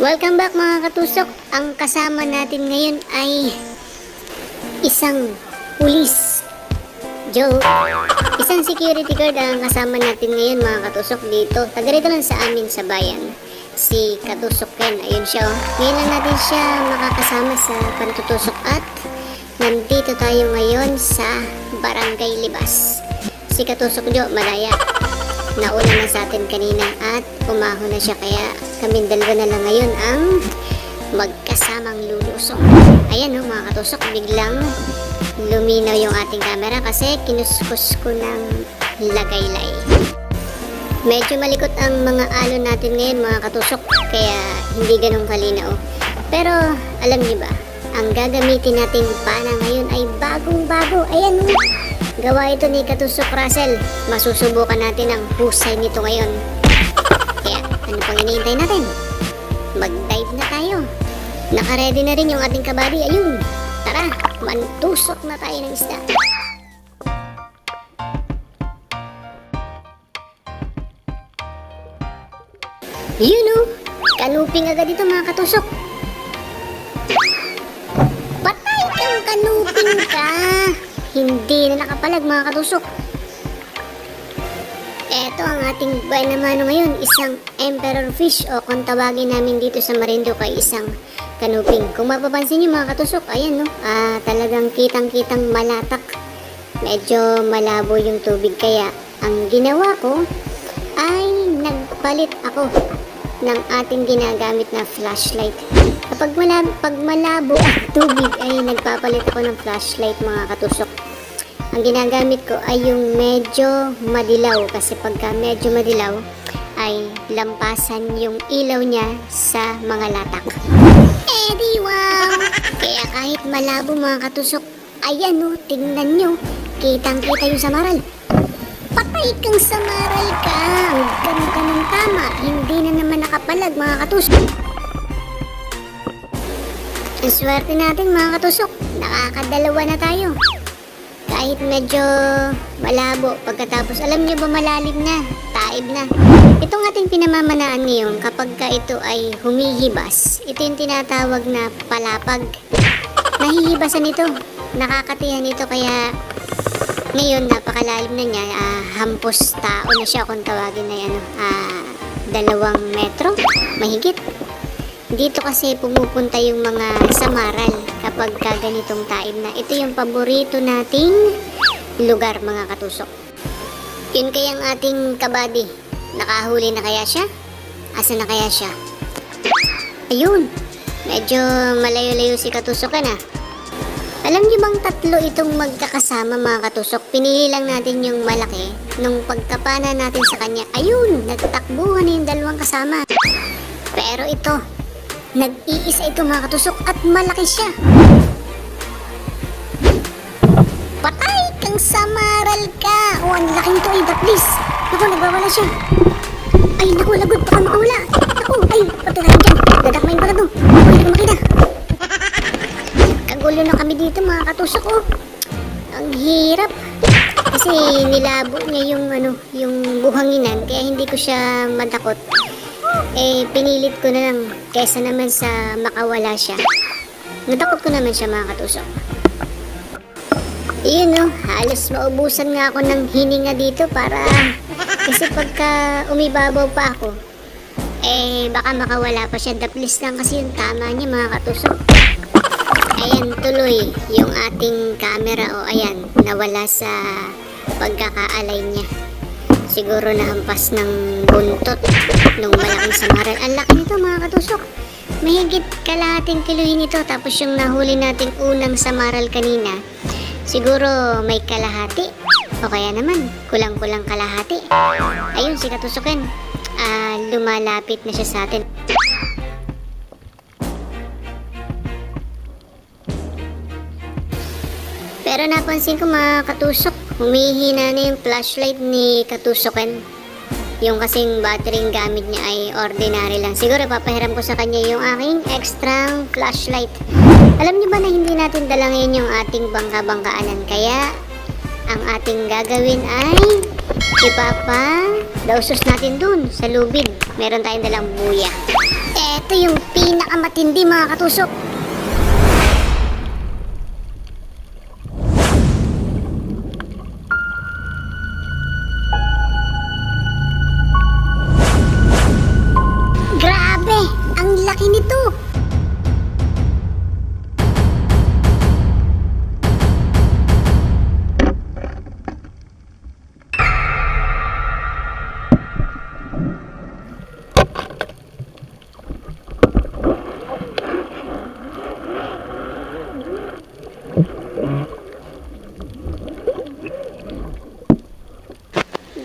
Welcome back mga katusok. Ang kasama natin ngayon ay isang pulis. Joke. Isang security guard ang kasama natin ngayon mga katusok dito. Taga rito lang sa amin sa bayan. Si Katusok Ken. Ayun siya oh. Ngayon lang natin siya makakasama sa pantutusok at nandito tayo ngayon sa Barangay Libas. Si Katusok Jo, malaya. Nauna na sa atin kanina at umahon na siya, kaya kaming dalawa na lang ngayon ang magkasamang lulusong. Ayan o mga katusok, biglang luminaw yung ating camera kasi kinuskus ko ng lagaylay. Medyo malikot ang mga alon natin ngayon mga katusok, kaya hindi ganun kalinaw. Pero alam niyo ba, ang gagamitin natin pana ngayon ay bagong bago. Ayan o, gawa ito ni Katusok Russell. Masusubukan natin ang husay nito ngayon. Kaya ano pang iniintay natin? Mag-dive na tayo. Naka-ready na rin yung ating kabady. Ayun, tara, mantusok na tayo ng isda. Yun o, kanuping agad ito mga katusok. Patay kang kanuping ka. Hindi na nakapalag mga katusok. Eto ang ating buhay na mano ngayon, isang emperor fish o kung tawagin namin dito sa Marinduque ay isang kanuping. Kung mapapansin nyo mga katusok, ayan no, talagang kitang-kitang malatak. Medyo malabo yung tubig, kaya ang ginawa ko ay nagpalit ako ng ating ginagamit na flashlight. Kapag malabo ang tubig ay nagpapalit ako ng flashlight mga katusok. Ang ginagamit ko ay yung medyo madilaw, kasi pagka medyo madilaw ay lampasan yung ilaw niya sa mga latak. Di wow! Kaya kahit malabo mga katusok, ayan o, tingnan nyo, kitang-kita yung samaral. Patay kang samaral ka! Ang ganda ng tama, hindi na naman nakapalag mga katusok. Ang swerte natin mga katusok, nakakadalawa na tayo. Kahit medyo malabo, pagkatapos alam nyo ba malalim na, taib na. Itong ating pinamamanaan ngayon, kapag ka ito ay humihibas, ito yung tinatawag na palapag. Nahihibasan ito, nakakatihan ito, kaya ngayon napakalalim na niya, hampos tao na siya kung tawagin na yan, 2 metro, mahigit. Dito kasi pumupunta yung mga samaral kapag ganitong taib na. Ito yung paborito nating lugar mga katusok. Yun kaya ang ating kabady. Nakahuli na kaya siya? Asa na kaya siya? Ayun, medyo malayo-layo si Katusok na. Alam niyo bang 3 itong magkakasama mga katusok? Pinili lang natin yung malaki. Nung pagkapana natin sa kanya, ayun, nagtakbuhan na yung 2 kasama. Pero ito, nag-iisa ito mga katusok at malaki siya. Patay kang samaral ka! O, ang laking to ay batlis. Naku, nagwawala siya. Ay, naku, lagot, baka makawala. Naku, ay, patay tayo dyan. Dadakmayin ko na to. Hindi ko makita. Kagulo na kami dito mga katusok oh. Ang hirap. Kasi nilabo niya yung buhanginan, kaya hindi ko siya madakot. Pinilit ko na lang kaysa naman sa makawala siya. Nadakot ko naman siya mga katusok. Yun no, halos maubusan nga ako ng hininga dito kasi pagka umibabaw pa ako, baka makawala pa siya. Daplis lang kasi yung tama niya mga katusok. Ayan tuloy yung ating camera ayan, nawala sa pagkakaalay niya. Siguro nahampas ng buntot nung malaking samaral. Ang laki nito mga katusok. Mahigit kalahating kiluhin ito. Tapos yung nahuli nating unang samaral kanina, siguro may kalahati. O kaya naman, kulang-kulang kalahati. Ayun si Katusokan. Lumalapit na siya sa atin. Pero napansin ko mga katusok, humihina na yung flashlight ni Katusokan. Yung kasing battery gamit niya ay ordinary lang. Siguro papahiram ko sa kanya yung aking extra flashlight. Alam niyo ba na hindi natin dala ngayon yung ating bangka-bangkaanan? Kaya ang ating gagawin ay ipapa-dausos natin dun sa lubid. Meron tayong dalang buya. Eto yung pinakamatindi mga katusok. Grabe! Ang laki nito!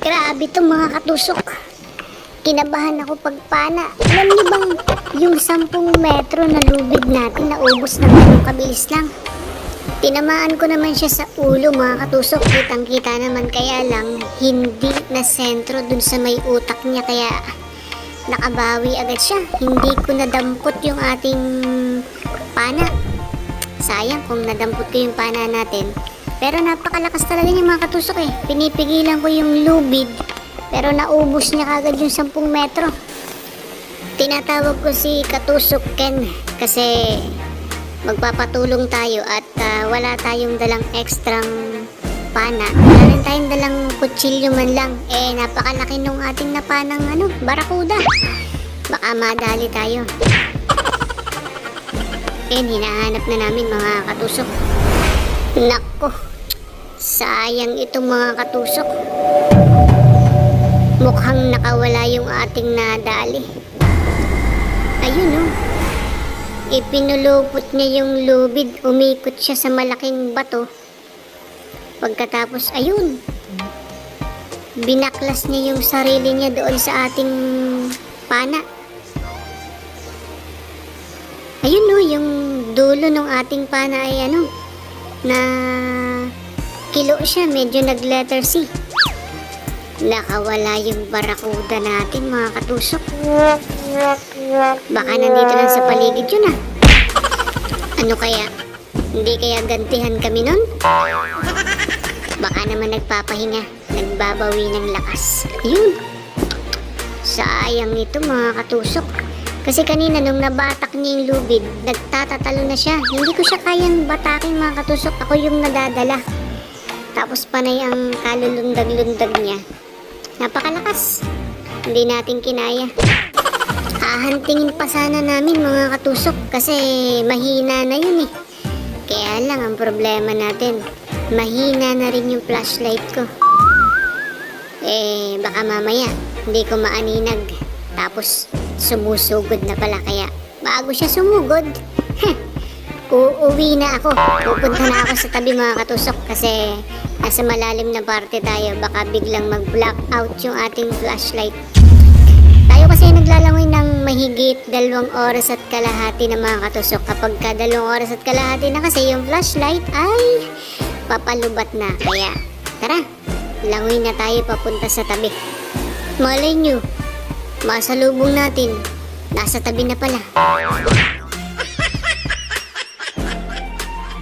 Grabe to mga katusok. Kinabahan ako pagpana. Alam niyo bang yung 10 metro na lubid natin naubos ng ganung kabilis lang? Tinamaan ko naman siya sa ulo mga katusok. Kitang kita naman, kaya lang hindi na sentro dun sa may utak niya, kaya nakabawi agad siya. Hindi ko nadampot yung ating pana. Sayang kung nadampot ko yung pana natin. Pero napakalakas talaga niya mga katusok eh. Pinipigilan ko yung lubid, pero naubos niya kagad yung 10 metro. Tinatawag ko si Katusok Ken kasi magpapatulong tayo at wala tayong dalang ekstrang pana. Wala rin tayong dalang kutsilyo man lang. Eh, napakalaki nung ating napanang barakuda. Baka madali tayo. Eh, hinahanap na namin mga katusok. Nako, sayang itong mga katusok. Mukhang nakawala yung ating nadali. Ayun oh. Ipinulupot niya yung lubid. Umikot siya sa malaking bato. Pagkatapos, ayun. Binaklas niya yung sarili niya doon sa ating pana. Ayun oh, yung dulo ng ating pana ay na kilo siya, medyo nag letter C. Nakawala yung barakuda natin mga katusok. Baka nandito lang sa paligid yun ah. Ano kaya? Hindi kaya gantihan kami nun? Baka naman nagpapahinga, nagbabawi ng lakas. Ayun. Sayang ito mga katusok. Kasi kanina nung nabatak niya yung lubid, nagtatatalo na siya. Hindi ko siya kayang batakin mga katusok. Ako yung nadadala. Tapos panay ang kalulundag-lundag niya. Napakalakas. Hindi natin kinaya. Hahantingin pa sana namin mga katusok kasi mahina na yun eh. Kaya lang ang problema natin, mahina na rin yung flashlight ko. Eh, baka mamaya hindi ko maaninag. Tapos sumusugod na pala, kaya bago siya sumugod, uuwi na ako. Pupunta na ako sa tabi mga katusok kasi nasa malalim na parte tayo. Baka biglang mag-black out yung ating flashlight. Tayo kasi naglalangoy ng mahigit 2 oras at kalahati na mga katusok. Kapag ka 2 oras at kalahati na kasi yung flashlight ay papalubat na. Kaya tara, langoy na tayo papunta sa tabi. Malay nyo, masalubong natin, nasa tabi na pala.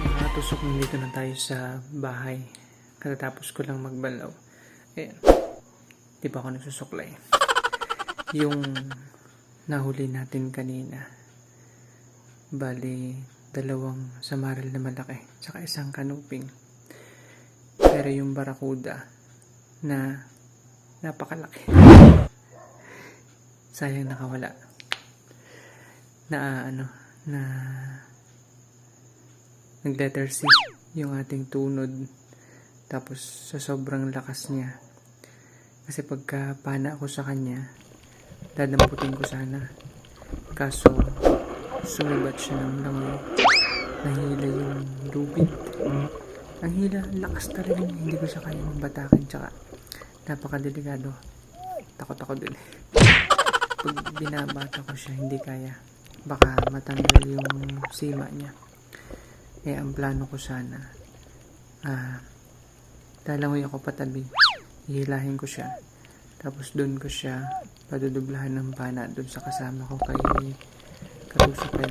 Mga tusok, nandito na tayo sa bahay. Katatapos ko lang magbalaw. Ayan. Di ba ako nagsusuklay? Yung nahuli natin kanina, bali 2 samaril na malaki, tsaka 1 kanuping. Pero yung barakuda na napakalaki, sayang nakawala. Na nag letter C yung ating tunod. Tapos sa sobrang lakas niya, kasi pagka pana ako sa kanya, dadamputin ko sana. Kaso sumibat siya ng langoy. Nahila yung lubid. Ang hila, lakas talaga niya. Hindi ko siya kaya mabatakin. Tsaka napakadelikado. Takot ako dun. Pag binabata ko siya, hindi kaya. Baka matanggal yung sima niya. Kaya ang plano ko sana, lalangoy ako patabi. Hihilahin ko siya. Tapos dun ko siya padudublahan ng pana dun sa kasama ko kay Karusukan.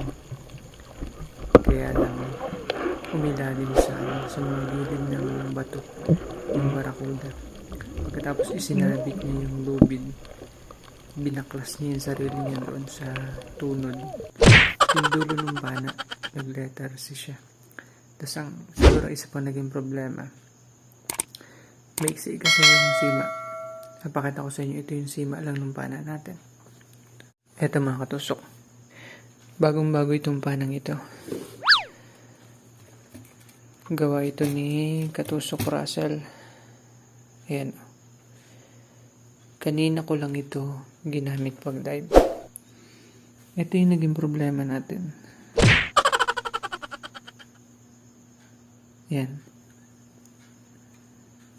Kaya lang umilalim sa mga gilid ng bato yung barakuda. Pagkatapos isinabit niya yung lubid, binaklas niya yung sarili niya doon sa tunod. Yung dulo ng pana, nag-letter C siya. Tapos siguro isa pa naging problema. Maiksi kasi yung sima. Napakita ko sa inyo, ito yung sima lang ng pana natin. Eto mga katusok. Bagong-bago itong panang ito. Gawa ito ni Katusok Russell. Ayan. Kanina ko lang ito ginamit pag dive. Ito yung naging problema natin. Ayan.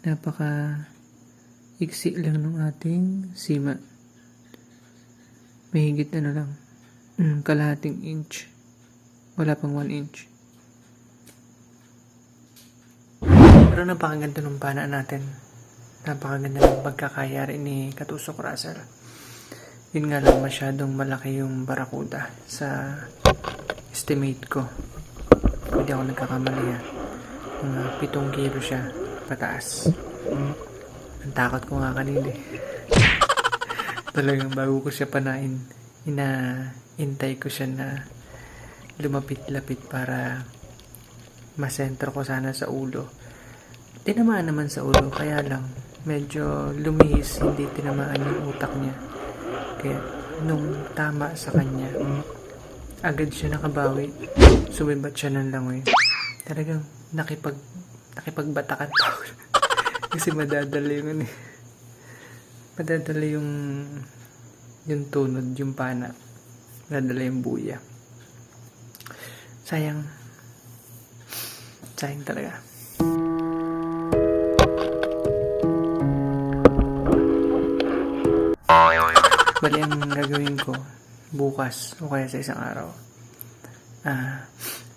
Napaka iksi lang ng ating sima. Mahigit lang. Kalahating inch. Wala pang 1 inch. Pero napakaganda ng pana natin. Napakaganda ng pagkakayari ni Katusok Russell. Yun nga lang, masyadong malaki yung barakuda sa estimate ko. Hindi ako nagkakamali ha. Mga 7 kilo siya pataas. Ang takot ko nga kanina eh. Talagang bago ko siya panain, inaintay ko siya na lumapit-lapit para masentro ko sana sa ulo. Tinamaan naman sa ulo, kaya lang medyo lumihis, hindi tinamaan yung utak niya. Kaya nung tama sa kanya, agad siya nakabawi. Sumibat siya ng langoy. Talagang nakipagbatakan pa ako. Kasi madadala yung madadala yung tunod, yung pana. Madadala yung buya. Sayang talaga. Bali ang gagawin ko bukas o kaya sa isang araw,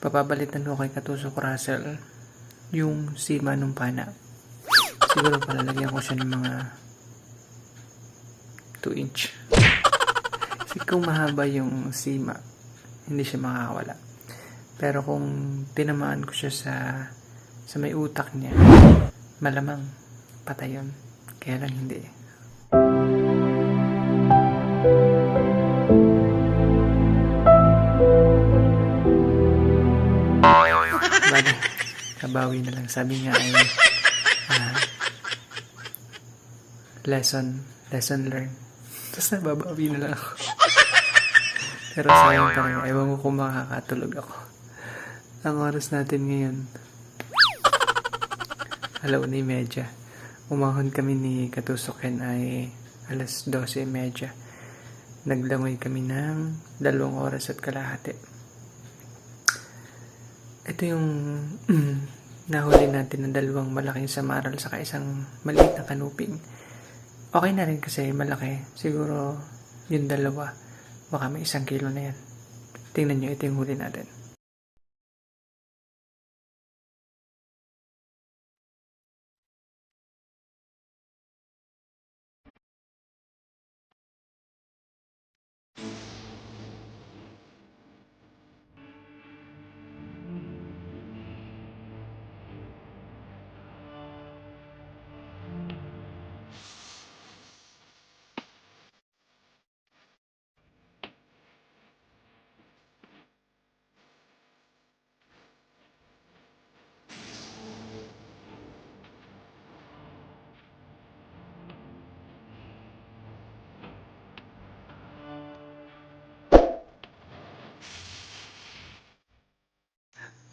papabalitan ko kay Katusok Russell yung sima ng pana. Siguro palalagyan ko siya ng mga 2 inch. Kasi kung mahaba yung sima, hindi siya makakawala. Pero kung tinamaan ko siya sa may utak niya, malamang patay yun. Kaya lang hindi. Bali, kabawi na lang. Sabi nga ay lesson learned. Tapos nababawi na lang ako. Pero sayang talaga. Ewan ko kung makakatulog ako. Ang oras natin ngayon, 1:30. Umahon kami ni Katusoken ay 12:30. Naglangoy kami ng 2 oras at kalahati. Ito yung nahuli natin ng 2 malaking samaral saka isang maliit na kanuping. Okay na rin kasi malaki. Siguro yung 2, baka may 1 kilo na yan. Tingnan nyo, ito yung huli natin.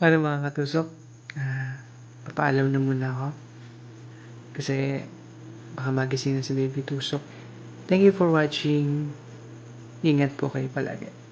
Ano mga katusok? Papaalam na muna ako. Kasi baka magising na si Baby Tusok. Thank you for watching. Ingat po kayo palagi.